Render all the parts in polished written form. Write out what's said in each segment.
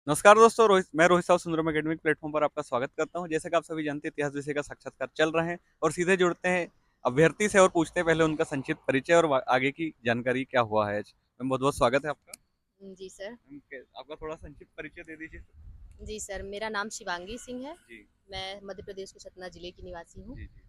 नमस्कार दोस्तों, मैं रोहित साहब सुंदरम एकेडमिक प्लेटफॉर्म पर आपका स्वागत करता हूं। जैसे कि आप सभी जानते हैं, इतिहास विषय का साक्षात्कार चल रहे हैं और सीधे जुड़ते हैं अभ्यर्थी से और पूछते हैं पहले उनका संक्षिप्त परिचय और आगे की जानकारी क्या हुआ है। मैम, बहुत बहुत स्वागत है आपका। जी सर। आपका थोड़ा संक्षिप्त परिचय दे दीजिए। जी सर, मेरा नाम शिवांगी सिंह है। जी मैं मध्य प्रदेश के सतना ज़िले की निवासी हूँ। जी जी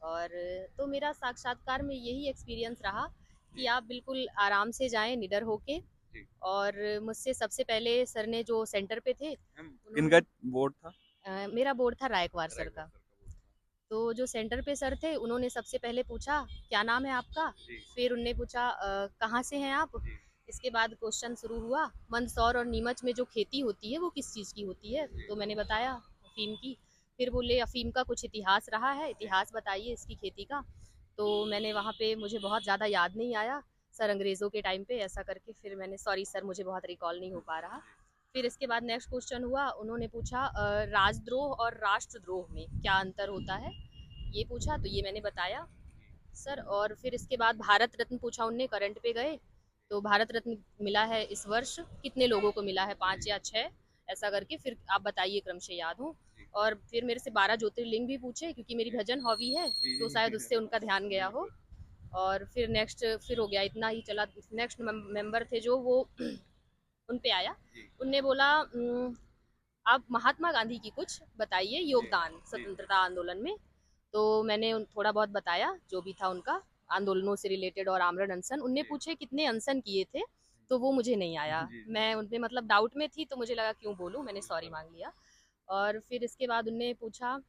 और तो मेरा साक्षात्कार में यही एक्सपीरियंस रहा कि जी आप बिल्कुल आराम से जाएँ, निडर होके। जी। और मुझसे सबसे पहले सर ने जो सेंटर पे थे मैम, किनका उन्होंने बोर्ड था? मेरा बोर्ड था रायकवार सर रायगढ़ का। सर का बोर्ड था। तो जो सेंटर पे सर थे उन्होंने सबसे पहले पूछा, क्या नाम है आपका? जी फिर उनने पूछा, कहाँ से हैं आप? जी इसके बाद क्वेश्चन शुरू हुआ, मंदसौर और नीमच में जो खेती होती है वो किस चीज़ की होती है? जी तो मैंने बताया अफ़ीम की। फिर बोले अफ़ीम का कुछ इतिहास रहा है, जी इतिहास बताइए इसकी खेती का। तो मैंने वहाँ पे, मुझे बहुत ज़्यादा याद नहीं आया, सर अंग्रेज़ों के टाइम पे ऐसा करके फिर मैंने, सॉरी सर मुझे बहुत रिकॉल नहीं हो पा रहा। फिर इसके बाद नेक्स्ट क्वेश्चन हुआ, उन्होंने पूछा राजद्रोह और राष्ट्रद्रोह में क्या अंतर होता है? ये पूछा तो ये मैंने बताया सर। और फिर इसके बाद भारत रत्न पूछा उनने, करंट पे गए। तो भारत रत्न मिला है इस वर्ष कितने लोगों को मिला है, 5 या 6 ऐसा करके फिर आप बताइए क्रमशः याद हो। और फिर मेरे से 12 ज्योतिर्लिंग भी पूछे क्योंकि मेरी भजन हॉबी है, तो शायद उससे उनका ध्यान गया हो। बिल्कुल। और फिर नेक्स्ट फिर हो गया, इतना ही चला। नेक्स्ट मेंबर थे जो वो उन पे आया। जी उनने बोला, आप महात्मा गांधी की कुछ बताइए जी योगदान जी स्वतंत्रता आंदोलन में। तो मैंने थोड़ा बहुत बताया जो भी था उनका आंदोलनों से रिलेटेड। और आमरण अनशन उनने जी पूछे कितने अनशन किए थे, तो वो मुझे नहीं आया। जी मैं उनपे मतलब डाउट में थी, तो मुझे लगा क्यों बोलूं, मैंने सॉरी बिल्कुल। मांग लिया। और फिर इसके बाद उनने पूछा,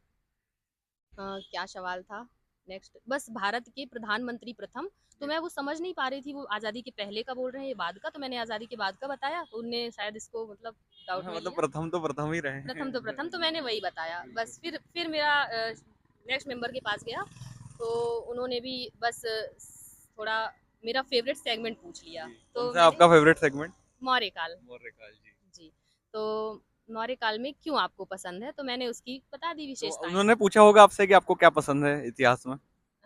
क्या सवाल था नेक्स्ट, बस भारत के प्रधानमंत्री प्रथम। तो जी। मैं वो समझ नहीं पा रही थी, वो आज़ादी के पहले का बोल रहे हैं या बाद का, तो मैंने आज़ादी के बाद का बताया, तो उनने शायद इसको मतलब डाउट हाँ, में मतलब लिया। प्रथम तो प्रथम ही रहे हैं। प्रथम तो मैंने वही बताया बिल्कुल। बस। फिर मेरा नेक्स्ट मेंबर के पास गया। तो उन्होंने भी बस थोड़ा मेरा फेवरेट सेगमेंट पूछ लिया। जी, कौन तो सा मैंने आपका फेवरेट सेगमेंट? मौर्यकाल। मौर्यकाल जी। जी। तो मौर्यकाल में क्यों आपको पसंद है, तो मैंने उसकी बता दी तो विशेषताएं। उन्होंने पूछा होगा आपसे कि आपको क्या पसंद है इतिहास में?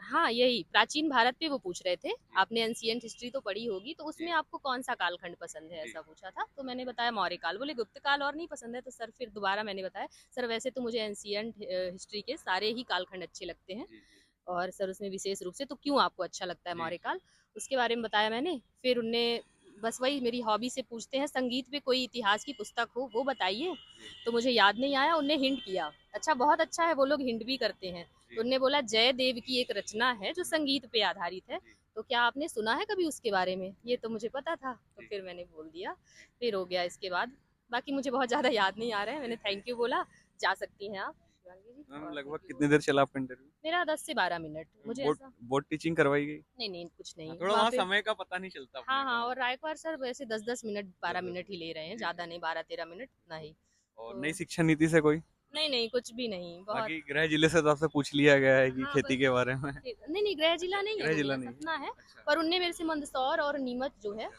हाँ, यही प्राचीन भारत पे वो पूछ रहे थे। जी, आपने एंशिएंट हिस्ट्री तो पढ़ी होगी, तो उसमें जी, आपको कौन सा कालखंड पसंद है, जी, ऐसा पूछा था। तो मैंने बताया मौर्य काल। बोले गुप्त काल और नहीं पसंद है? तो सर फिर दोबारा मैंने बताया, सर वैसे तो मुझे एंशिएंट हिस्ट्री के सारे ही कालखंड अच्छे लगते हैं। जी, जी, और सर उसमें विशेष रूप से तो क्यों आपको अच्छा लगता है जी, मौर्य जी, काल, उसके बारे में बताया मैंने। फिर उनने बस वही मेरी हॉबी से पूछते हैं, संगीत पे कोई इतिहास की पुस्तक हो वो बताइए। जी, तो मुझे याद नहीं आया। उनने हिंट किया, अच्छा बहुत अच्छा है, वो लोग हिंट भी करते हैं। तो जी, उनने बोला जय देव की एक रचना है जो संगीत पे आधारित है, जी, तो क्या आपने सुना है कभी उसके बारे में? ये तो मुझे पता था, तो जी, फिर मैंने बोल दिया। फिर हो गया इसके बाद। बाकी मुझे बहुत ज़्यादा याद नहीं आ रहा है, मैंने थैंक यू बोला। जा सकती हैं आप शिवांगी जी, मैम, और लगभग थैंक यू कितनी बोला। देर चला आपका इंटरव्यू? मेरा 10 से 12 मिनट, मुझे बोर्ड ऐसा। बोर्ड टीचिंग करवाई गई? नहीं नहीं, कुछ हाँ, नहीं थोड़ा वहाँ वहाँ पे। समय का पता नहीं चलता हाँ अपने हाँ, को। और रायकवार सर वैसे 10-10 मिनट, दस 12 मिनट दस ही ले रहे हैं, जी ज़्यादा जी। नहीं, 12-13 मिनट ना ही। और तो नई शिक्षा नीति से कोई? नहीं नहीं, कुछ भी नहीं, बहुत। बाकी गृह जिले से तो आपसे पूछ लिया गया है कि हाँ खेती बस। के बारे में। नहीं नहीं, गृह जिला अच्छा, नहीं है गृह वो जिला मेरा, नहीं है। सतना है। अच्छा, पर उनने मेरे से मंदसौर और नीमच जो है अच्छा,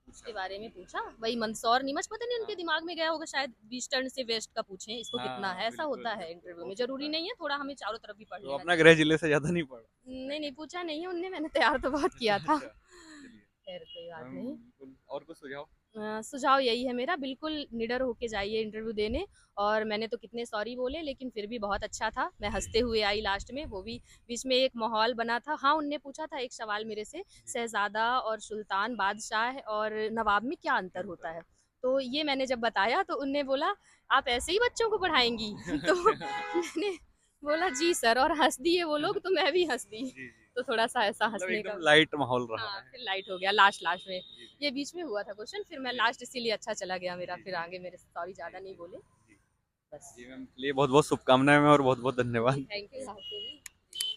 पूछा। उसके बारे में पूछा। वही मंदसौर नीमच, पता नहीं हाँ, उनके दिमाग में गया होगा शायद, ईस्टर्न से वेस्ट का पूछें इसको कितना हाँ, है, ऐसा बिल्कुल, होता है बिल्कुल, इंटरव्यू हो में, सकता जरूरी है। नहीं है, थोड़ा हमें चारों तरफ भी पढ़ तो लेना अपना चाहिए। गृह जिले से ज़्यादा नहीं पढ़ा। नहीं नहीं, पूछा नहीं है उनने, मैंने तैयार तो बहुत किया था। अच्छा, चलिए। खैर कोई बात मैम, नहीं। बिल्कुल और कुछ सुझाव? सुझाव यही है मेरा, बिल्कुल निडर होके जाइए इंटरव्यू देने। और मैंने तो कितने सॉरी बोले, लेकिन फिर भी बहुत अच्छा था, मैं जी, हंसते हुए आई लास्ट में, वो भी बीच में एक माहौल बना था। हाँ, उनने पूछा था एक सवाल मेरे से, जी, शहजादा और सुल्तान, बादशाह और नवाब में क्या क्या अंतर अंतर होता है? है? तो ये मैंने जब बताया तो उनने बोला, आप ऐसे ही बच्चों को पढ़ाएंगी? तो अच्छा। मैंने बोला जी सर, और हंस दिए वो लोग, तो मैं भी हंस दी। जी, जी। तो थोड़ा सा ऐसा मतलब हंसने का। एकदम लाइट माहौल रहा हाँ, है। फिर लाइट हो गया लास्ट लास्ट में। जी, जी, ये बीच में हुआ था क्वेश्चन, फिर मैं जी, लास्ट इसीलिए अच्छा चला गया मेरा, जी, फिर जी, आगे मेरे सॉरी ज़्यादा जी, नहीं बोले। जी। बस। जी मैम, चलिए बहुत-बहुत शुभकामनाएँ मैम और बहुत-बहुत जी, धन्यवाद। थैंक यू आपको भी।